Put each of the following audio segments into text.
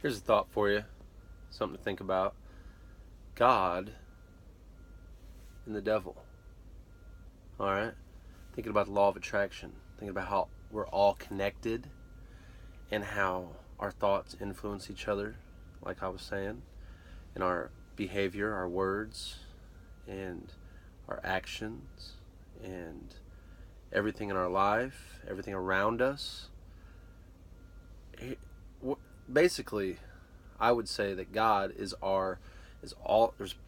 Here's a thought for you, something to think about. God and the devil. All right? Thinking about the law of attraction, thinking about how we're all connected and how our thoughts influence each other, like I was saying, and our behavior, our words, and our actions, and everything in our life, everything around us. Basically, I would say that God is all.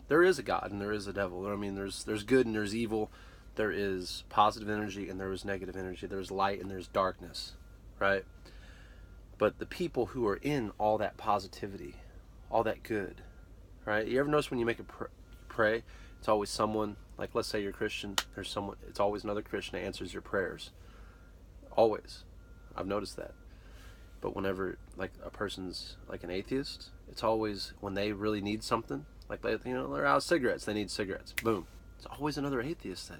There is a God and there is a devil. I mean, there's good and there's evil. There is positive energy and there is negative energy. There's light and there's darkness, right? But the people who are in all that positivity, all that good, right? You ever notice when you make pray, it's always someone, like let's say you're a Christian, there's someone, it's always another Christian that answers your prayers. Always. I've noticed that. But whenever like a person's like an atheist, it's always when they really need something, like they're out of cigarettes, they need cigarettes. Boom. It's always another atheist that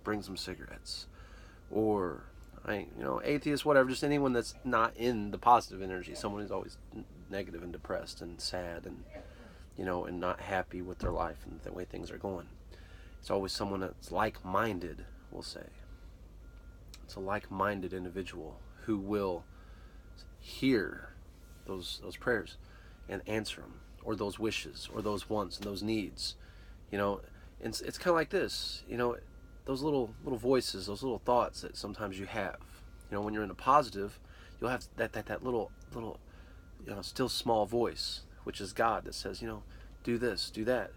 brings them cigarettes. Or atheist, whatever, just anyone that's not in the positive energy. Someone who's always negative and depressed and sad and and not happy with their life and the way things are going. It's always someone that's like-minded, we'll say. It's a like-minded individual who will hear those prayers and answer them, or those wishes, or those wants and those needs. It's kind of like this. Those little voices, those little thoughts that sometimes you have. When you're in a positive, you'll have that little still small voice, which is God, that says, do this, do that.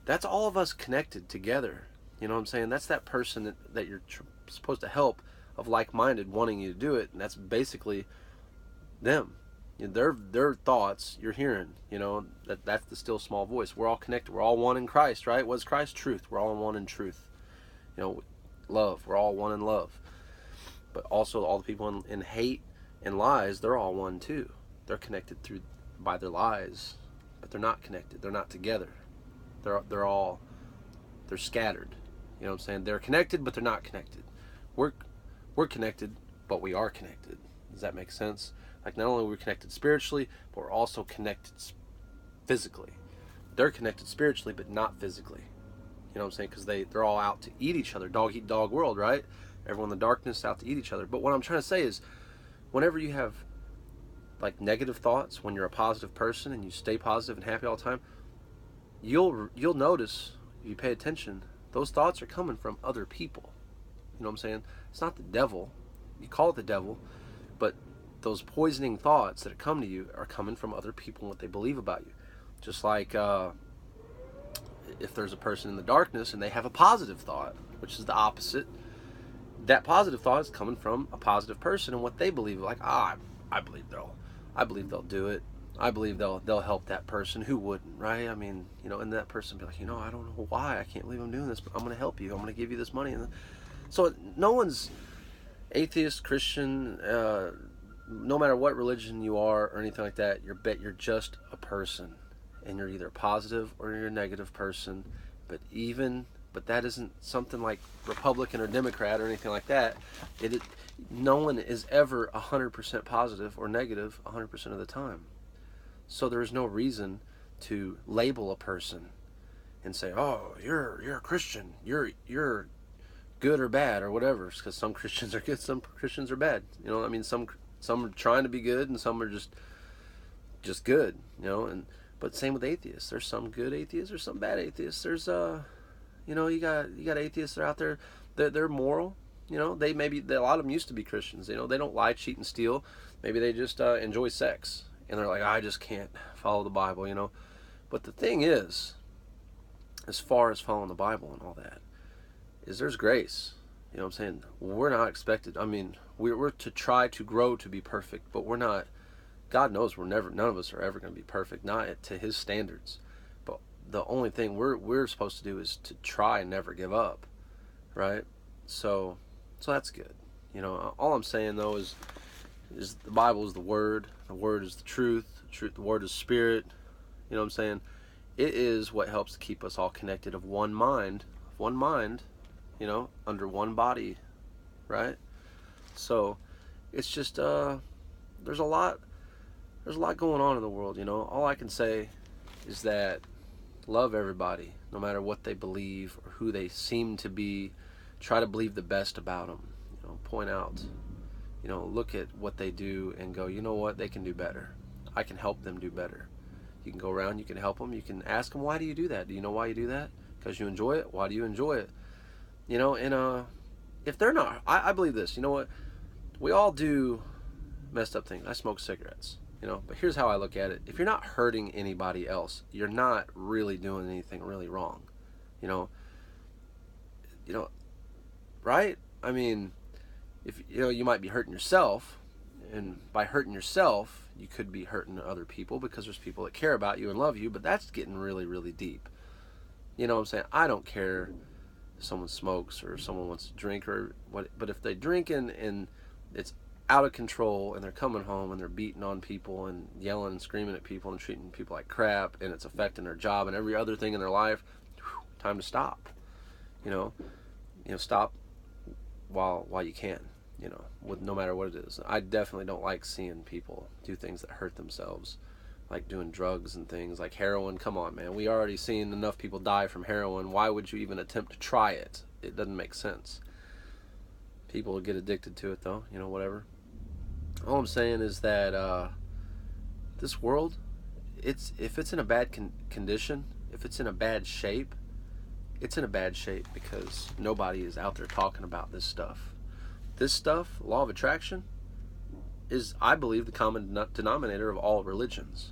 That's all of us connected together. You know what I'm saying? That's that person that you're supposed to help, of like-minded, wanting you to do it, and that's basically them. Their thoughts you're hearing. That's the still small voice. We're all connected. We're all one in Christ, right? What's Christ? Truth. We're all one in truth. Love. We're all one in love. But also all the people in hate and lies, they're all one too. They're connected by their lies, but they're not connected. They're not together. They're scattered. You know what I'm saying? They're connected, but they're not connected. We're connected, but we are connected. Does that make sense? Like, not only are we connected spiritually, but we're also connected physically. They're connected spiritually, but not physically. You know what I'm saying? Because they're all out to eat each other. Dog eat dog world, right? Everyone in the darkness out to eat each other. But what I'm trying to say is, whenever you have like negative thoughts, when you're a positive person and you stay positive and happy all the time, you'll notice, if you pay attention, those thoughts are coming from other people. You know what I'm saying? It's not the devil. You call it the devil, but those poisoning thoughts that come to you are coming from other people and what they believe about you. Just like if there's a person in the darkness and they have a positive thought, which is the opposite, that positive thought is coming from a positive person and what they believe. Like, I believe they'll do it. I believe they'll help that person. Who wouldn't, right? I mean, and that person be like, I don't know why, I can't believe I'm doing this, but I'm going to help you. I'm going to give you this money. So no one's atheist, Christian, no matter what religion you are or anything like that, you're just a person, and you're either a positive or you're a negative person. But that isn't something like Republican or Democrat or anything like that. No one is ever 100% positive or negative 100% of the time. So there is no reason to label a person and say, "Oh, you're a Christian. You're good or bad or whatever." Because some Christians are good, some Christians are bad. I mean, some are trying to be good and some are just good. But same with atheists. There's some good atheists, there's some bad atheists. There's you got atheists that are out there. They're moral. A lot of them used to be Christians. They don't lie, cheat, and steal. Maybe they just enjoy sex, and they're like, I just can't follow the Bible. But the thing is, as far as following the Bible and all that, is there's grace. You know what I'm saying? We're not expected. I mean, we're to try to grow to be perfect, but we're not. God knows none of us are ever going to be perfect, not to His standards. But the only thing we're supposed to do is to try and never give up, right? So that's good. All I'm saying though is the Bible is the Word. The Word is the truth. The Word is Spirit. You know what I'm saying? It is what helps to keep us all connected of one mind, under one body, right? So it's just there's a lot there's a lot going on in the world, you know. All I can say is that love everybody, no matter what they believe or who they seem to be. Try to believe the best about them. You know, point out, you know, look at what they do and go, you know what, they can do better. I can help them do better. You can go around, you can help them, you can ask them, why do you do that? Do you know why you do that? Because you enjoy it? Why do you enjoy it? You know, and if they're not, I believe this, you know what, we all do messed up things. I smoke cigarettes, you know, but here's how I look at it. If you're not hurting anybody else, you're not really doing anything really wrong, you know, right? I mean, if you know, you might be hurting yourself, and by hurting yourself, you could be hurting other people because there's people that care about you and love you, but that's getting really, really deep. You know what I'm saying? I don't care if someone smokes or if someone wants to drink or what, but if they drink and it's out of control and they're coming home and they're beating on people and yelling and screaming at people and treating people like crap and it's affecting their job and every other thing in their life, time to stop. You know, stop while you can. You know, with no matter what it is. I definitely don't like seeing people do things that hurt themselves, like doing drugs and things like heroin. Come on, man. We already seen enough people die from heroin. Why would you even attempt to try it? It doesn't make sense. People will get addicted to it though, you know, whatever. All I'm saying is that this world, if it's in a bad condition, if it's in a bad shape, it's in a bad shape because nobody is out there talking about this stuff. This stuff, law of attraction, is, I believe, the common denominator of all religions.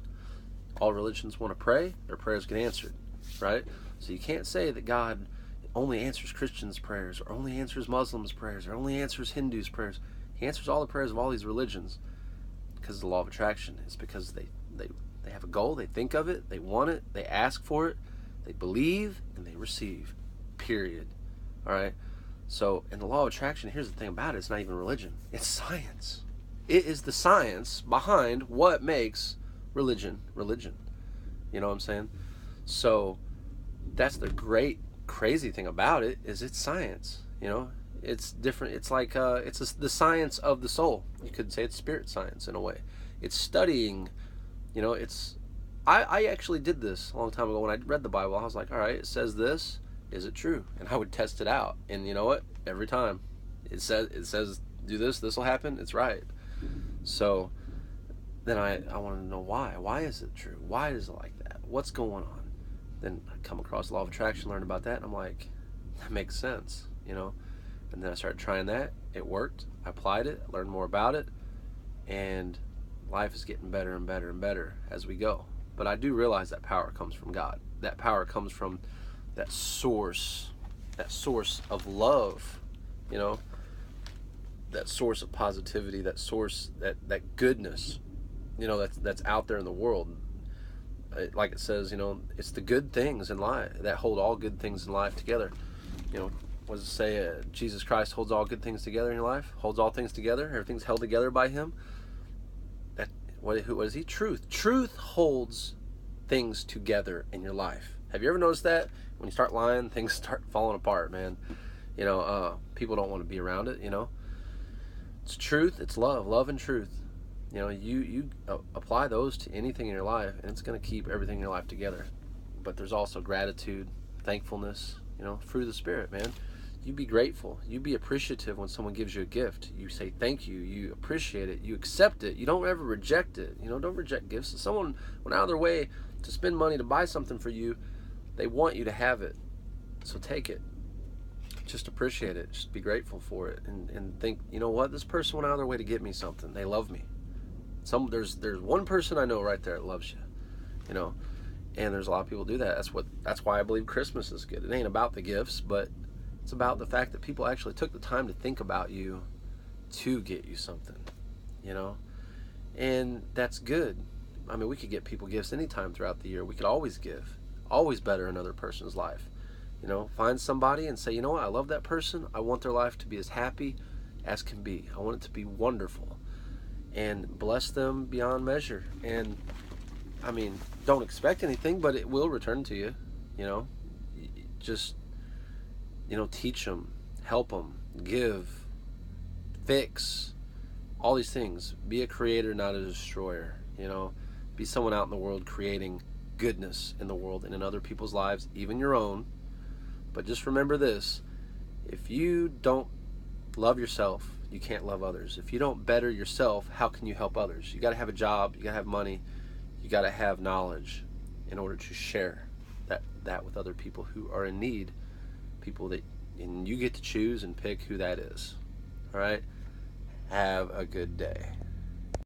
All religions want to pray, their prayers get answered, right? So you can't say that God only answers Christians' prayers, or only answers Muslims' prayers, or only answers Hindus' prayers. He answers all the prayers of all these religions because of the law of attraction. It's because they have a goal, they think of it, they want it, they ask for it, they believe, and they receive, period. All right? So, in the law of attraction, here's the thing about it, it's not even religion. It's science. It is the science behind what makes religion. You know what I'm saying? So, that's the great, crazy thing about it, is it's science. You know? It's different. It's like, the science of the soul. You could say it's spirit science in a way. It's studying, you know, I actually did this a long time ago when I read the Bible. I was like, all right, it says this. Is it true? And I would test it out. And you know what? Every time it says do this, this will happen. It's right. So then I want to know why. Why is it true? Why is it like that? What's going on? Then I come across the law of attraction, learn about that, and I'm like, that makes sense, you know? And then I started trying that. It worked. I applied it, learned more about it, and life is getting better and better and better as we go. But I do realize that power comes from God. That power comes from that source of love, you know, that source of positivity, that source, that goodness, you know, that's out there in the world. Like it says, you know, it's the good things in life that hold all good things in life together. You know, what does it say? Jesus Christ holds all good things together in your life, holds all things together. Everything's held together by Him. What is He? Truth holds things together in your life. Have you ever noticed that? When you start lying, things start falling apart, man. You know, people don't want to be around it, you know. It's truth, it's love and truth. You know, you apply those to anything in your life, and it's going to keep everything in your life together. But there's also gratitude, thankfulness, you know, fruit of the Spirit, man. You be grateful. You be appreciative when someone gives you a gift. You say thank you. You appreciate it. You accept it. You don't ever reject it. You know, don't reject gifts. If someone went out of their way to spend money to buy something for you, they want you to have it. So take it. Just appreciate it. Just be grateful for it. And think, you know what? This person went out of their way to get me something. They love me. There's one person I know right there that loves you. You know, and there's a lot of people do that. That's why I believe Christmas is good. It ain't about the gifts, but it's about the fact that people actually took the time to think about you to get you something, you know? And that's good. I mean, we could get people gifts anytime throughout the year. We could always give. Always better another person's life. You know, find somebody and say, you know what, I love that person. I want their life to be as happy as can be. I want it to be wonderful. And bless them beyond measure. And, I mean, don't expect anything, but it will return to you, you know? Just, you know, teach them, help them, give, fix, all these things. Be a creator, not a destroyer. You know, be someone out in the world creating goodness in the world and in other people's lives, even your own. But just remember this: if you don't love yourself, you can't love others. If you don't better yourself, how can you help others? You got to have a job, you got to have money, you got to have knowledge in order to share that with other people who are in need, people that, and you get to choose and pick who that is. All right? Have a good day.